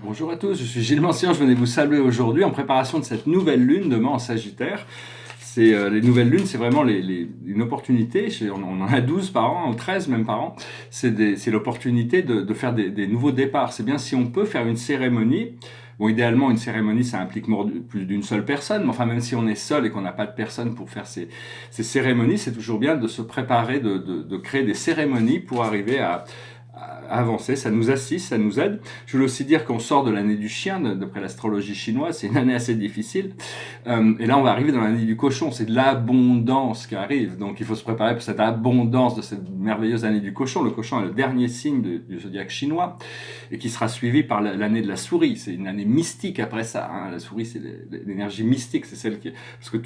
Bonjour à tous, je suis Gilles Mancian, je venais vous saluer aujourd'hui en préparation de cette nouvelle lune demain en Sagittaire. Les nouvelles lunes, c'est vraiment une opportunité, on en a 12 par an, ou 13 même par an, c'est l'opportunité de faire des nouveaux départs. C'est bien si on peut faire une cérémonie. Bon, idéalement, une cérémonie, ça implique plus d'une seule personne, mais enfin, même si on est seul et qu'on n'a pas de personne pour faire ces cérémonies, c'est toujours bien de se préparer, de créer des cérémonies pour arriver à avancer, ça nous assiste, ça nous aide. Je voulais aussi dire qu'on sort de l'année du chien, d'après l'astrologie chinoise, c'est une année assez difficile. Et là, on va arriver dans l'année du cochon, c'est de l'abondance qui arrive. Donc, il faut se préparer pour cette abondance de cette merveilleuse année du cochon. Le cochon est le dernier signe du zodiaque chinois et qui sera suivi par l'année de la souris. C'est une année mystique après ça. Hein. La souris, c'est l'énergie mystique, c'est celle qui... Parce que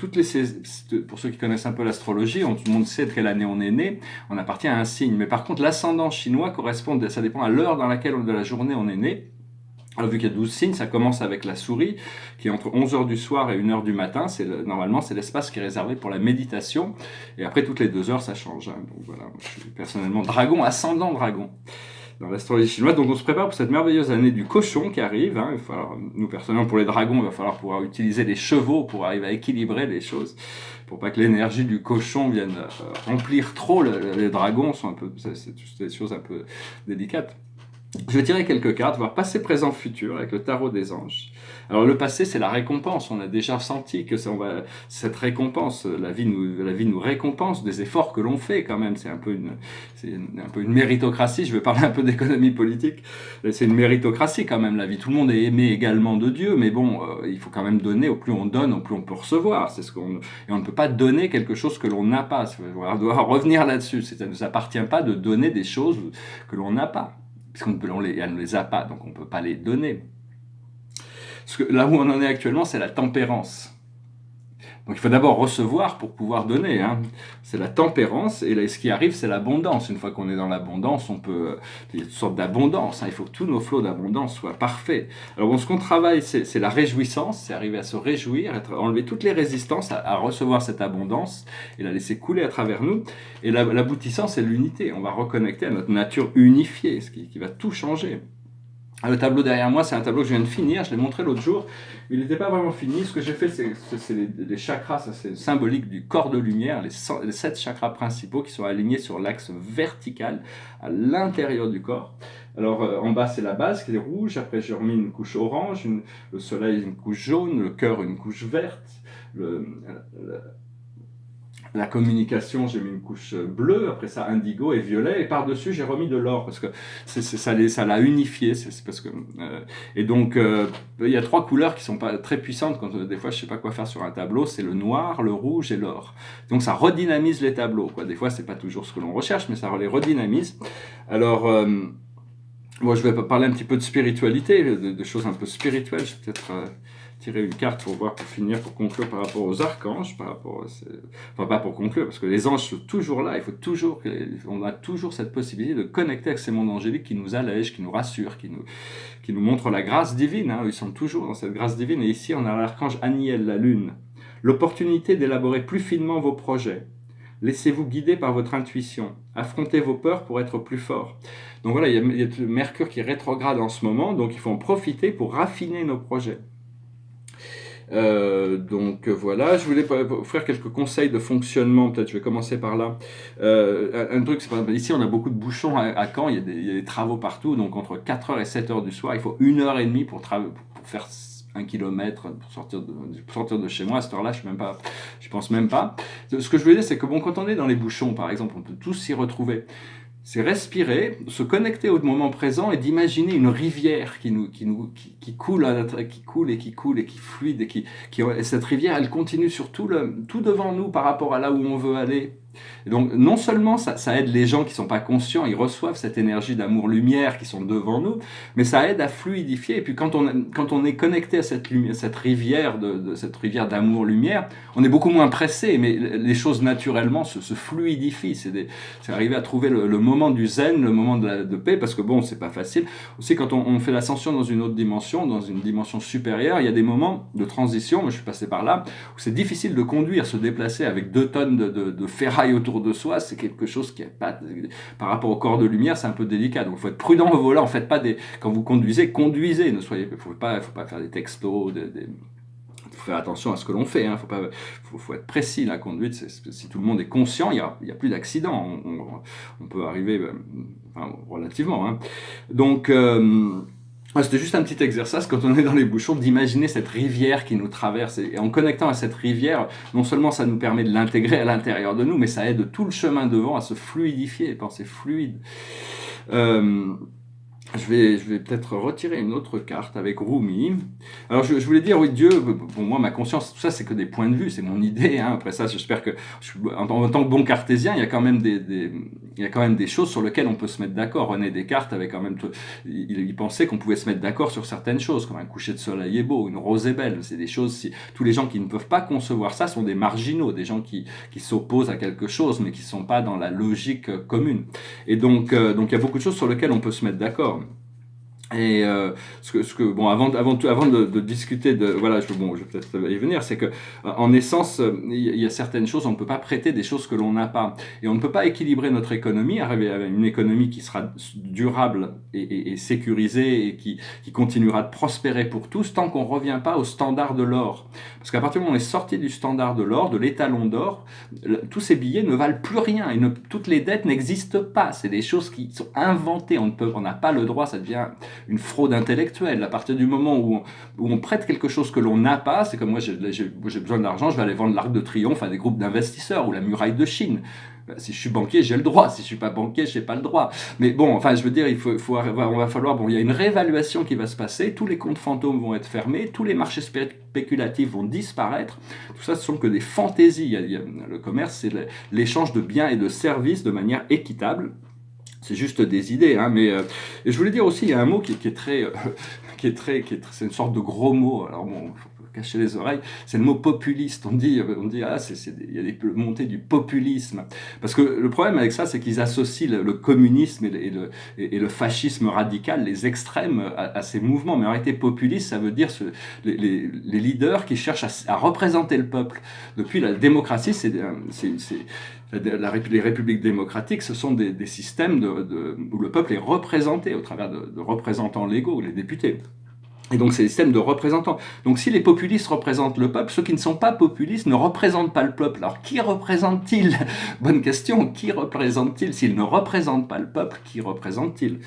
pour ceux qui connaissent un peu l'astrologie, tout le monde sait de quelle année on est né, on appartient à un signe. Mais par contre, l'ascendant chinois correspond, ça dépend à l'heure dans laquelle de la journée on est né. Alors, vu qu'il y a 12 signes, ça commence avec la souris, qui est entre 11h du soir et 1h du matin. Normalement, c'est l'espace qui est réservé pour la méditation. Et après, toutes les 2 heures, ça change. Hein. Donc voilà, je suis personnellement dragon, ascendant dragon, dans l'astrologie chinoise. Donc on se prépare pour cette merveilleuse année du cochon qui arrive. Hein. Nous, personnellement, pour les dragons, il va falloir pouvoir utiliser les chevaux pour arriver à équilibrer les choses, pour pas que l'énergie du cochon vienne remplir trop les dragons. C'est des choses un peu délicates. Je vais tirer quelques cartes, voir passé, présent, futur, avec le tarot des anges. Alors le passé, c'est la récompense. On a déjà senti que cette récompense, la vie nous récompense des efforts que l'on fait quand même. C'est un peu une méritocratie. Je vais parler un peu d'économie politique. C'est une méritocratie quand même, la vie. Tout le monde est aimé également de Dieu, mais bon, il faut quand même donner. Au plus on donne, au plus on peut recevoir. Et on ne peut pas donner quelque chose que l'on n'a pas. On doit revenir là-dessus. Ça ne nous appartient pas de donner des choses que l'on n'a pas. Puisqu'elle ne les a pas, donc on ne peut pas les donner. Parce que là où on en est actuellement, c'est la tempérance. Donc il faut d'abord recevoir pour pouvoir donner. Hein. C'est la tempérance, et là, ce qui arrive, c'est l'abondance. Une fois qu'on est dans l'abondance, il y a toutes sortes d'abondance. Hein. Il faut que tous nos flots d'abondance soient parfaits. Alors bon, ce qu'on travaille, c'est la réjouissance, c'est arriver à se réjouir, enlever toutes les résistances à recevoir cette abondance, et la laisser couler à travers nous. Et l'aboutissant, c'est l'unité. On va reconnecter à notre nature unifiée, ce qui va tout changer. Le tableau derrière moi, c'est un tableau que je viens de finir, je l'ai montré l'autre jour, mais il n'était pas vraiment fini. Ce que j'ai fait, c'est les chakras, ça c'est symbolique du corps de lumière, les 7 chakras principaux qui sont alignés sur l'axe vertical à l'intérieur du corps. Alors en bas, c'est la base qui est rouge, après j'ai remis une couche orange, le soleil une couche jaune, le cœur une couche verte, la communication, j'ai mis une couche bleue, après ça indigo et violet, et par-dessus j'ai remis de l'or, parce que ça l'a unifié, et donc il y a 3 couleurs qui sont pas très puissantes, quand des fois je sais pas quoi faire sur un tableau, c'est le noir, le rouge et l'or. Donc ça redynamise les tableaux, quoi. Des fois c'est pas toujours ce que l'on recherche, mais ça les redynamise. Alors, moi je vais parler un petit peu de spiritualité, de choses un peu spirituelles, je vais peut-être... tirer une carte pour finir, pour conclure par rapport aux archanges, enfin pas pour conclure, parce que les anges sont toujours là, on a toujours cette possibilité de connecter avec ces mondes angéliques qui nous allègent, qui nous rassurent, qui nous montrent la grâce divine, hein. Ils sont toujours dans cette grâce divine, et ici on a l'archange Aniel, la lune. L'opportunité d'élaborer plus finement vos projets. Laissez-vous guider par votre intuition. Affrontez vos peurs pour être plus fort. Donc voilà, il y a Mercure qui est rétrograde en ce moment, donc il faut en profiter pour raffiner nos projets. Donc voilà, je voulais offrir quelques conseils de fonctionnement, peut-être je vais commencer par là. Un truc, c'est par exemple, ici on a beaucoup de bouchons à Caen, il y a des travaux partout, donc entre 4h et 7h du soir, il faut 1h30 pour faire 1 kilomètre, pour sortir de chez moi. À cette heure-là, je pense même pas. Ce que je veux dire, c'est que bon, quand on est dans les bouchons, par exemple, on peut tous s'y retrouver. C'est respirer, se connecter au moment présent et d'imaginer une rivière qui coule et qui fluide et cette rivière, elle continue sur tout devant nous par rapport à là où on veut aller. Et donc non seulement ça aide les gens qui sont pas conscients, ils reçoivent cette énergie d'amour-lumière qui sont devant nous, mais ça aide à fluidifier. Et puis quand on est connecté à cette rivière cette rivière d'amour-lumière, on est beaucoup moins pressé, mais les choses naturellement se fluidifient. C'est arriver à trouver le moment du zen, le moment de paix, parce que bon, c'est pas facile. Aussi quand on fait l'ascension dans une autre dimension, dans une dimension supérieure, il y a des moments de transition, moi je suis passé par là, où c'est difficile de conduire, se déplacer avec 2 tonnes de ferraille muraille autour de soi, c'est quelque chose qui est pas, par rapport au corps de lumière, c'est un peu délicat. Donc, il faut être prudent au volant. Faites pas quand vous conduisez, conduisez. Ne soyez, faut pas faire des textos, faut faire attention à ce que l'on fait. Faut être précis. La conduite, si tout le monde est conscient, il y a plus d'accidents. On peut arriver, relativement. Hein. Donc c'était juste un petit exercice quand on est dans les bouchons d'imaginer cette rivière qui nous traverse et en connectant à cette rivière, non seulement ça nous permet de l'intégrer à l'intérieur de nous, mais ça aide tout le chemin devant à se fluidifier, penser fluide. Je vais peut-être retirer une autre carte avec Rumi. Alors, je voulais dire, oui, Dieu, bon, moi, ma conscience, tout ça, c'est que des points de vue, c'est mon idée. Hein. Après ça, j'espère que, en tant que bon cartésien, il y a quand même des choses sur lesquelles on peut se mettre d'accord. René Descartes avait quand même, il pensait qu'on pouvait se mettre d'accord sur certaines choses, comme un coucher de soleil est beau, une rose est belle. C'est des choses, tous les gens qui ne peuvent pas concevoir ça sont des marginaux, des gens qui s'opposent à quelque chose, mais qui ne sont pas dans la logique commune. Et donc, il y a beaucoup de choses sur lesquelles on peut se mettre d'accord. Et bon, avant de discuter voilà, je vais peut-être y venir, c'est que en essence, il y a certaines choses, on ne peut pas prêter des choses que l'on n'a pas, et on ne peut pas équilibrer notre économie, arriver à une économie qui sera durable et sécurisée et qui continuera de prospérer pour tous tant qu'on revient pas au standard de l'or. Parce qu'à partir du moment où on est sorti du standard de l'or, de l'étalon d'or, tous ces billets ne valent plus rien et toutes les dettes n'existent pas. C'est des choses qui sont inventées. On n'a pas le droit, ça devient une fraude intellectuelle. À partir du moment où on prête quelque chose que l'on n'a pas, c'est comme moi, j'ai besoin d'argent, je vais aller vendre l'Arc de Triomphe à des groupes d'investisseurs ou la Muraille de Chine. Si je suis banquier, j'ai le droit. Si je suis pas banquier, j'ai pas le droit. Mais bon, enfin, je veux dire, on va falloir, il y a une réévaluation qui va se passer. Tous les comptes fantômes vont être fermés. Tous les marchés spéculatifs vont disparaître. Tout ça, ce sont que des fantaisies. Le commerce, c'est l'échange de biens et de services de manière équitable. C'est juste des idées, hein, mais et je voulais dire aussi, il y a un mot qui est très, c'est une sorte de gros mot. Alors bon, faut cacher les oreilles. C'est le mot populiste. On dit il y a des montées du populisme. Parce que le problème avec ça, c'est qu'ils associent le communisme et le fascisme radical, les extrêmes, à ces mouvements. Mais en réalité, populiste, ça veut dire les leaders qui cherchent à représenter le peuple. Depuis la démocratie, les républiques démocratiques, ce sont des systèmes où le peuple est représenté au travers de représentants légaux, les députés. Et donc, c'est des systèmes de représentants. Donc, si les populistes représentent le peuple, ceux qui ne sont pas populistes ne représentent pas le peuple. Alors, qui représente-t-il? Bonne question. Qui représente-t-il? S'ils ne représentent pas le peuple, qui représente-t-il?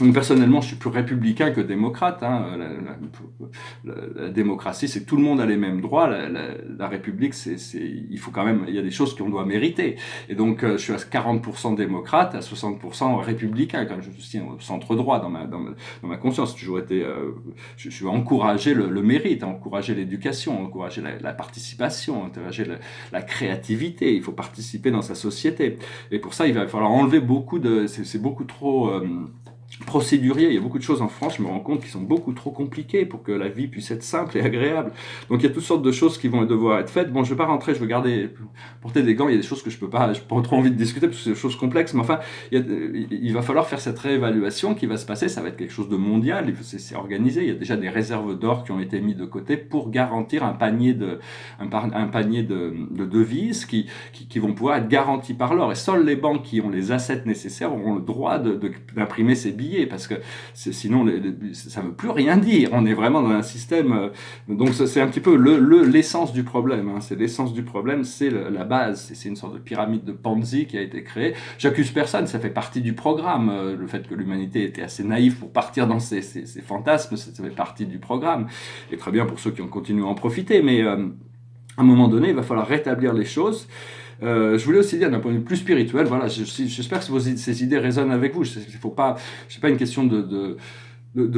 Donc, personnellement, je suis plus républicain que démocrate. Hein. La démocratie, c'est que tout le monde a les mêmes droits. La République, il faut quand même, il y a des choses qu'on doit mériter. Et donc, je suis à 40% démocrate, à 60% républicain, quand je suis au centre droit dans ma conscience. J'ai toujours été, je vais encourager le mérite, encourager l'éducation, encourager la participation, encourager la créativité. Il faut participer dans sa société. Et pour ça, il va falloir enlever c'est beaucoup trop procédurier. Il y a beaucoup de choses en France, je me rends compte, qui sont beaucoup trop compliquées pour que la vie puisse être simple et agréable. Donc il y a toutes sortes de choses qui vont devoir être faites. Bon, je vais pas rentrer, je vais porter des gants. Il y a des choses que j'ai pas trop envie de discuter parce que c'est des choses complexes. Mais enfin, il va falloir faire cette réévaluation qui va se passer. Ça va être quelque chose de mondial. C'est organisé. Il y a déjà des réserves d'or qui ont été mises de côté pour garantir un panier de devises qui vont pouvoir être garanties par l'or. Et seules les banques qui ont les assets nécessaires auront le droit d'imprimer ces billets, parce que sinon ça ne veut plus rien dire. On est vraiment dans un système, donc c'est un petit peu l'essence du problème, hein. C'est l'essence du problème, c'est la base, c'est une sorte de pyramide de Ponzi qui a été créée. J'accuse personne, ça fait partie du programme, le fait que l'humanité était assez naïve pour partir dans ces fantasmes, ça fait partie du programme, et très bien pour ceux qui ont continué à en profiter, mais à un moment donné, il va falloir rétablir les choses. Je voulais aussi dire d'un point de vue plus spirituel, voilà, j'espère que ces idées résonnent avec vous. C'est pas une question de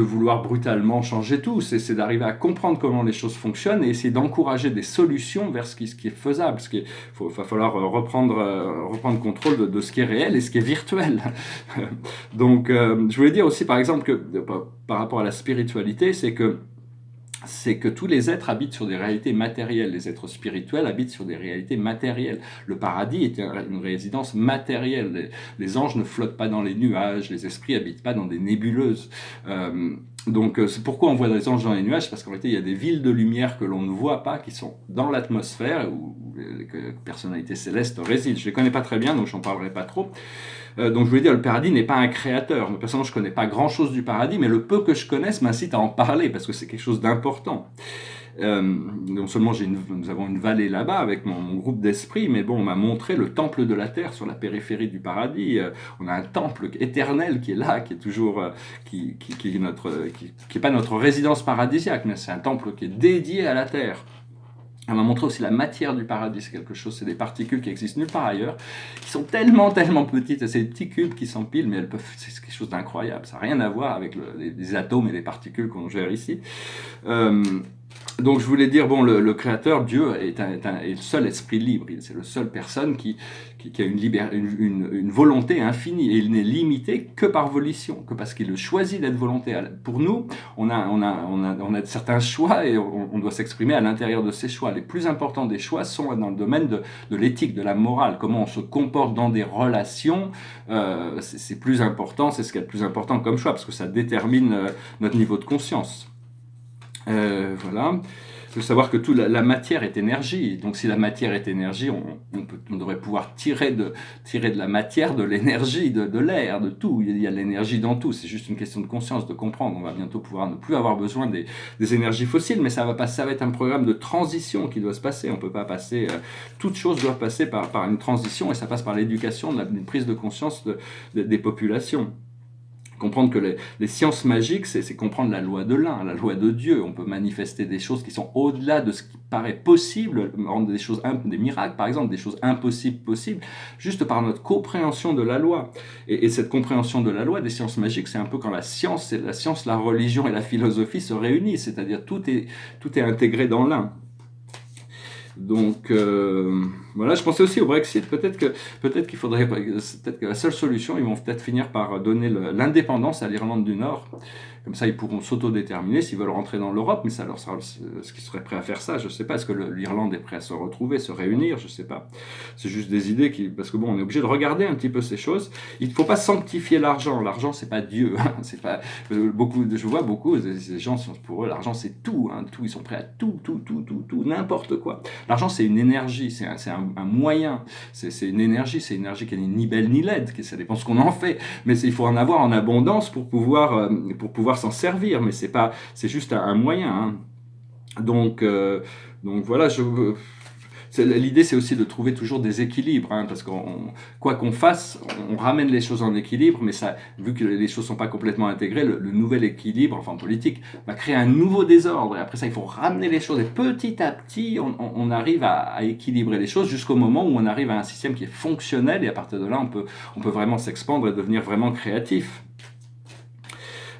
vouloir brutalement changer tout, c'est d'arriver à comprendre comment les choses fonctionnent et essayer d'encourager des solutions vers ce qui est faisable. Va falloir reprendre contrôle de ce qui est réel et ce qui est virtuel. Donc, je voulais dire aussi, par exemple, que par rapport à la spiritualité, c'est que tous les êtres habitent sur des réalités matérielles. Les êtres spirituels habitent sur des réalités matérielles. Le paradis est une résidence matérielle. Les anges ne flottent pas dans les nuages, les esprits habitent pas dans des nébuleuses. Donc c'est pourquoi on voit des anges dans les nuages, parce qu'en réalité il y a des villes de lumière que l'on ne voit pas, qui sont dans l'atmosphère, où les personnalités célestes résident. Je ne les connais pas très bien, donc je n'en parlerai pas trop. Donc je voulais dire, le paradis n'est pas un créateur. Moi, personnellement, je ne connais pas grand-chose du paradis, mais le peu que je connaisse m'incite à en parler, parce que c'est quelque chose d'important. Non seulement nous avons une vallée là-bas avec mon groupe d'esprit, mais bon, on m'a montré le temple de la terre sur la périphérie du paradis. On a un temple éternel qui est là, qui est toujours, qui est pas notre résidence paradisiaque, mais c'est un temple qui est dédié à la terre. On m'a montré aussi la matière du paradis, c'est quelque chose, c'est des particules qui existent nulle part ailleurs, qui sont tellement petites, c'est des petits cubes qui s'empilent, mais c'est quelque chose d'incroyable, ça n'a rien à voir avec les atomes et les particules qu'on gère ici. Donc je voulais dire, bon, le Créateur, Dieu, est le seul esprit libre, c'est la seule personne qui a une volonté infinie, et il n'est limité que par volition, que parce qu'il choisit d'être volontaire. Pour nous, on a certains choix et on doit s'exprimer à l'intérieur de ces choix. Les plus importants des choix sont dans le domaine de l'éthique, de la morale, comment on se comporte dans des relations, c'est plus important, c'est ce qui est le plus important comme choix, parce que ça détermine notre niveau de conscience. Voilà. Il faut savoir que la matière est énergie. Donc, si la matière est énergie, on devrait pouvoir tirer de la matière, de l'énergie, de l'air, de tout. Il y a de l'énergie dans tout. C'est juste une question de conscience, de comprendre. On va bientôt pouvoir ne plus avoir besoin des énergies fossiles, mais ça va être un programme de transition qui doit se passer. On peut pas passer. Toutes choses doivent passer par une transition, et ça passe par l'éducation, une prise de conscience des populations. Comprendre que les sciences magiques, c'est comprendre la loi de l'un, la loi de Dieu. On peut manifester des choses qui sont au-delà de ce qui paraît possible, rendre des miracles par exemple, des choses impossibles possibles, juste par notre compréhension de la loi. Et cette compréhension de la loi des sciences magiques, c'est un peu quand la science, la religion et la philosophie se réunissent, c'est-à-dire tout est intégré dans l'un. Donc voilà, je pensais aussi au Brexit. Peut-être que la seule solution, ils vont peut-être finir par donner l'indépendance à l'Irlande du Nord. Comme ça, ils pourront s'autodéterminer s'ils veulent rentrer dans l'Europe, mais ça leur sera ce qu'ils seraient prêts à faire ça. Je ne sais pas. Est-ce que l'Irlande est prête à se retrouver, se réunir? Je ne sais pas. C'est juste des idées parce que bon, on est obligé de regarder un petit peu ces choses. Il ne faut pas sanctifier l'argent. L'argent, c'est pas Dieu. C'est pas je vois beaucoup des gens, pour eux, l'argent c'est tout. Tout, ils sont prêts à tout, n'importe quoi. L'argent, c'est une énergie, c'est un moyen, c'est une énergie qui n'est ni belle ni laide, ça dépend ce qu'on en fait, mais il faut en avoir en abondance pour pouvoir s'en servir, mais c'est juste un moyen. Donc voilà, l'idée, c'est aussi de trouver toujours des équilibres, parce que quoi qu'on fasse, on ramène les choses en équilibre, mais vu que les choses ne sont pas complètement intégrées, le nouvel équilibre, enfin politique, va créer un nouveau désordre. Et après ça, il faut ramener les choses. Et petit à petit, on arrive à équilibrer les choses jusqu'au moment où on arrive à un système qui est fonctionnel. Et à partir de là, on peut vraiment s'expandre et devenir vraiment créatif.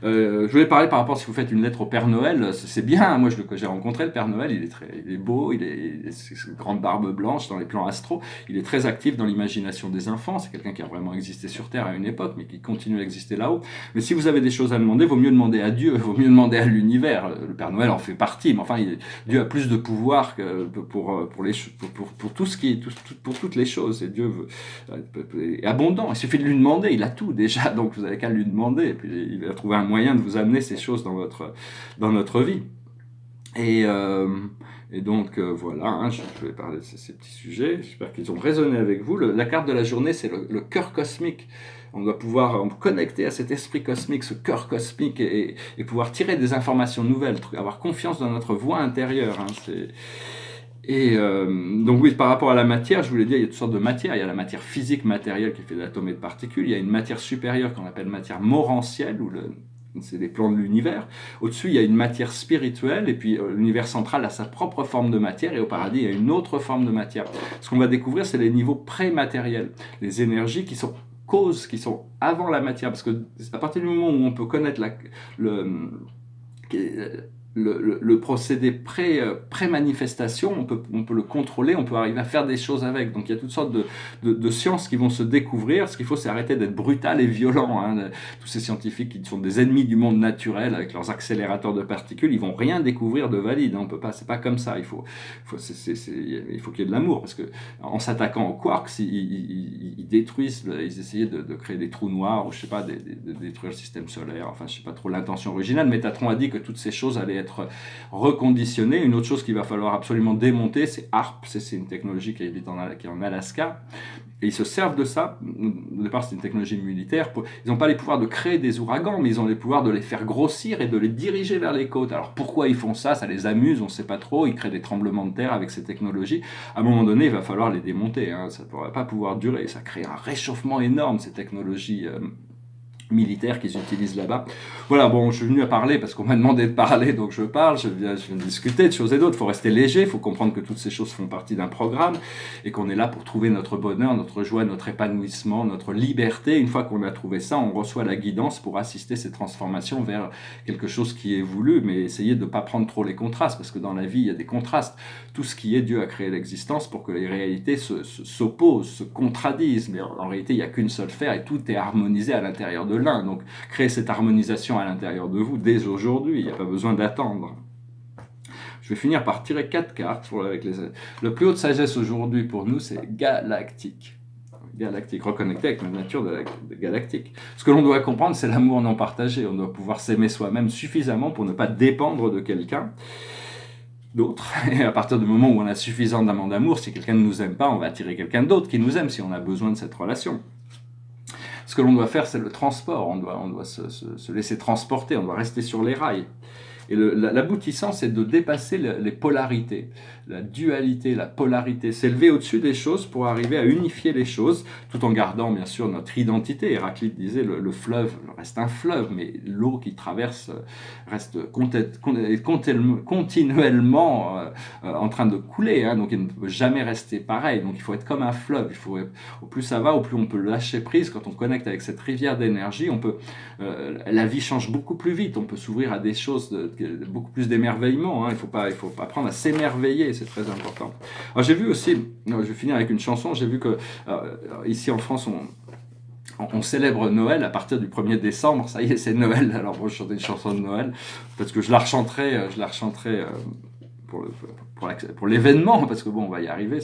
Je voulais parler par rapport, si vous faites une lettre au Père Noël, c'est bien. Moi, j'ai rencontré le Père Noël, il est beau, il a une grande barbe blanche dans les plans astro, il est très actif dans l'imagination des enfants, c'est quelqu'un qui a vraiment existé sur Terre à une époque, mais qui continue à exister là-haut. Mais si vous avez des choses à demander, vaut mieux demander à Dieu, vaut mieux demander à l'univers. Le Père Noël en fait partie, mais enfin, Dieu a plus de pouvoir que pour tout ce qui est, pour toutes les choses. Et Dieu est abondant. Il suffit de lui demander, il a tout déjà, donc vous n'avez qu'à lui demander, et puis il va trouver un moyen de vous amener ces choses dans notre vie. Et donc voilà, je vais parler de ces petits sujets. J'espère qu'ils ont résonné avec vous. La carte de la journée, c'est le cœur cosmique. On doit pouvoir connecter à cet esprit cosmique, ce cœur cosmique, et pouvoir tirer des informations nouvelles, avoir confiance dans notre voix intérieure. Et donc oui, par rapport à la matière, je voulais dire, il y a toutes sortes de matières. Il y a la matière physique matérielle qui est faite d'atomes et de particules. Il y a une matière supérieure qu'on appelle matière morantielle, c'est les plans de l'univers. Au-dessus, il y a une matière spirituelle, et puis l'univers central a sa propre forme de matière, et au paradis, il y a une autre forme de matière. Ce qu'on va découvrir, c'est les niveaux prématériels, les énergies qui sont causes, qui sont avant la matière, parce que à partir du moment où on peut connaître le procédé pré-manifestation, on peut le contrôler, on peut arriver à faire des choses avec. Donc il y a toutes sortes de sciences qui vont se découvrir. Ce qu'il faut, c'est arrêter d'être brutal et violent. Tous ces scientifiques qui sont des ennemis du monde naturel avec leurs accélérateurs de particules, ils vont rien découvrir de valide. On peut pas, c'est pas comme ça. Il faut qu'il y ait de l'amour, parce que en s'attaquant aux quarks, ils détruisent. Ils essayaient de créer des trous noirs, ou je sais pas, de détruire le système solaire. Enfin, je sais pas trop l'intention originale. Métatron a dit que toutes ces choses allaient être reconditionné. Une autre chose qu'il va falloir absolument démonter, c'est HAARP, c'est une technologie qui est en Alaska. Et ils se servent de ça. Au départ, c'est une technologie militaire. Ils n'ont pas les pouvoirs de créer des ouragans, mais ils ont les pouvoirs de les faire grossir et de les diriger vers les côtes. Alors pourquoi ils font ça? Ça les amuse, on ne sait pas trop. Ils créent des tremblements de terre avec ces technologies. À un moment donné, il va falloir les démonter. Hein. Ça ne pourrait pas pouvoir durer. Ça crée un réchauffement énorme, ces technologies militaires qu'ils utilisent là-bas. Voilà, bon, je suis venu à parler parce qu'on m'a demandé de parler, donc je parle, je viens discuter de choses et d'autres. Il faut rester léger, il faut comprendre que toutes ces choses font partie d'un programme et qu'on est là pour trouver notre bonheur, notre joie, notre épanouissement, notre liberté. Une fois qu'on a trouvé ça, on reçoit la guidance pour assister ces transformations vers quelque chose qui est voulu, mais essayer de ne pas prendre trop les contrastes, parce que dans la vie, il y a des contrastes. Tout ce qui est, Dieu a créé l'existence pour que les réalités s'opposent, se contradisent, mais en réalité, il n'y a qu'une seule sphère et tout est harmonisé à l'intérieur de l'un. Donc, créez cette harmonisation à l'intérieur de vous dès aujourd'hui, il n'y a pas besoin d'attendre. Je vais finir par tirer 4 cartes. Le plus haut de sagesse aujourd'hui pour nous, c'est galactique. Galactique, reconnecté avec la nature de galactique. Ce que l'on doit comprendre, c'est l'amour non partagé. On doit pouvoir s'aimer soi-même suffisamment pour ne pas dépendre de quelqu'un d'autre. Et à partir du moment où on a suffisamment d'amour, si quelqu'un ne nous aime pas, on va attirer quelqu'un d'autre qui nous aime si on a besoin de cette relation. Ce que l'on doit faire, c'est le transport. On doit se laisser transporter, on doit rester sur les rails. Et l'aboutissant, c'est de dépasser les polarités, la dualité, la polarité, s'élever au-dessus des choses pour arriver à unifier les choses, tout en gardant bien sûr notre identité. Héraclite disait le fleuve reste un fleuve, mais l'eau qui traverse reste continuellement en train de couler, hein, donc il ne peut jamais rester pareil. Donc il faut être comme un fleuve. Au plus ça va, au plus on peut lâcher prise. Quand on connecte avec cette rivière d'énergie, la vie change beaucoup plus vite. On peut s'ouvrir à des choses beaucoup plus d'émerveillement. Hein. Il faut pas apprendre à s'émerveiller, c'est très important. Alors j'ai vu aussi, je vais finir avec une chanson, j'ai vu que ici en France, on célèbre Noël à partir du 1er décembre, ça y est, c'est Noël. Alors moi je chantais une chanson de Noël, parce que je la rechanterai pour l'événement, parce que bon, on va y arriver.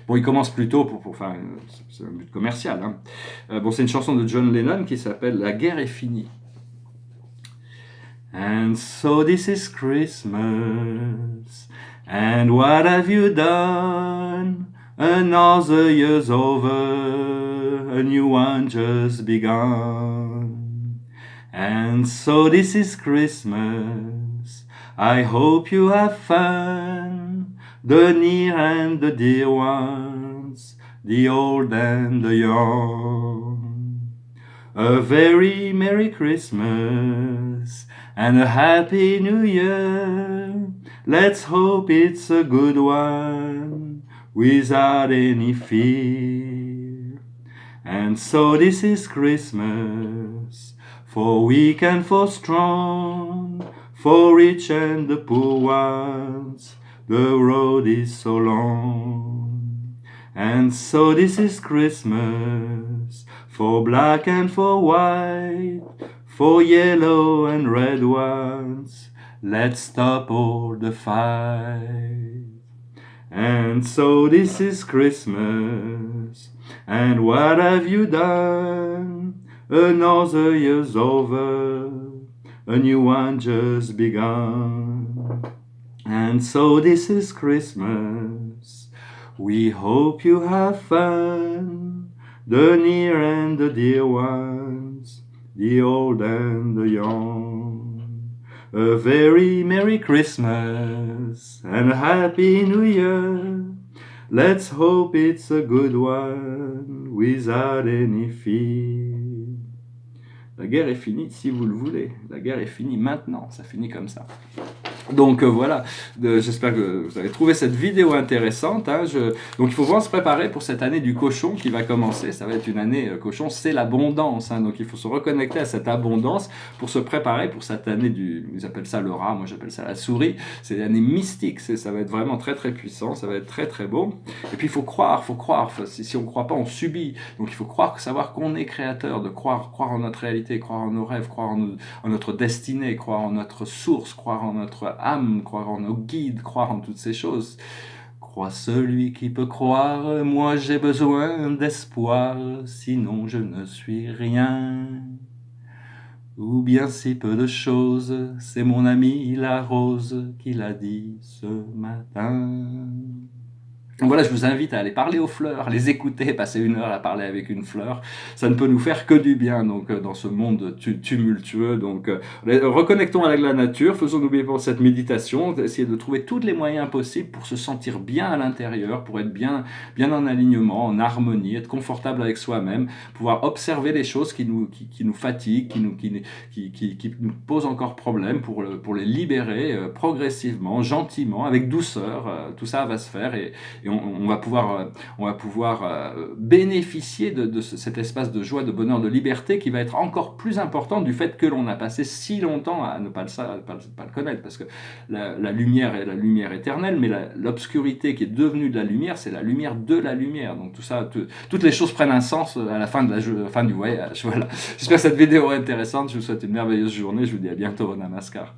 Bon, il commence plus tôt pour faire, c'est un but commercial. Hein. Bon, c'est une chanson de John Lennon qui s'appelle La guerre est finie. And so this is Christmas, and what have you done? Another year's over, a new one just begun. And so this is Christmas, I hope you have fun, the near and the dear ones, the old and the young. A very Merry Christmas and a Happy New Year. Let's hope it's a good one without any fear. And so this is Christmas, for weak and for strong, for rich and the poor ones. The road is so long. And so this is Christmas, for black and for white, for yellow and red ones. Let's stop all the fight. And so this is Christmas, and what have you done? Another year's over, a new one just begun. And so this is Christmas, we hope you have fun, the near and the dear ones, the old and the young. A very Merry Christmas and a Happy New Year. Let's hope it's a good one without any fear. La guerre est finie si vous le voulez. La guerre est finie maintenant. Ça finit comme ça. Donc voilà, j'espère que vous avez trouvé cette vidéo intéressante. Hein. Donc il faut vraiment se préparer pour cette année du cochon qui va commencer. Ça va être une année cochon, c'est l'abondance. Hein. Donc il faut se reconnecter à cette abondance pour se préparer pour cette année ils appellent ça le rat, moi j'appelle ça la souris. C'est l'année mystique, ça va être vraiment très très puissant, ça va être très très beau. Et puis il faut croire. Si on ne croit pas, on subit. Donc il faut croire, savoir qu'on est créateur, de croire en notre réalité, croire en nos rêves, croire en notre destinée, croire en notre source, croire en notre âme, croire en nos guides, croire en toutes ces choses. Crois celui qui peut croire, moi j'ai besoin d'espoir, sinon je ne suis rien. ou bien si peu de choses, c'est mon ami la rose qui l'a dit ce matin. Donc voilà, je vous invite à aller parler aux fleurs, les écouter, passer 1 heure à parler avec une fleur. Ça ne peut nous faire que du bien, donc dans ce monde tumultueux. Donc reconnectons avec la nature, faisons n'oubliez pas cette méditation, essayer de trouver tous les moyens possibles pour se sentir bien à l'intérieur, pour être bien en alignement, en harmonie, être confortable avec soi-même, pouvoir observer les choses qui nous fatiguent, qui nous posent encore problème, pour les libérer progressivement, gentiment, avec douceur. Tout ça va se faire et on va pouvoir bénéficier de cet espace de joie, de bonheur, de liberté qui va être encore plus important du fait que l'on a passé si longtemps à ne pas le connaître, parce que la lumière est la lumière éternelle, mais l'obscurité qui est devenue de la lumière, c'est la lumière de la lumière. Donc tout ça, toutes les choses prennent un sens à la fin du voyage. Voilà. J'espère que cette vidéo est intéressante. Je vous souhaite une merveilleuse journée. Je vous dis à bientôt. Namaskar.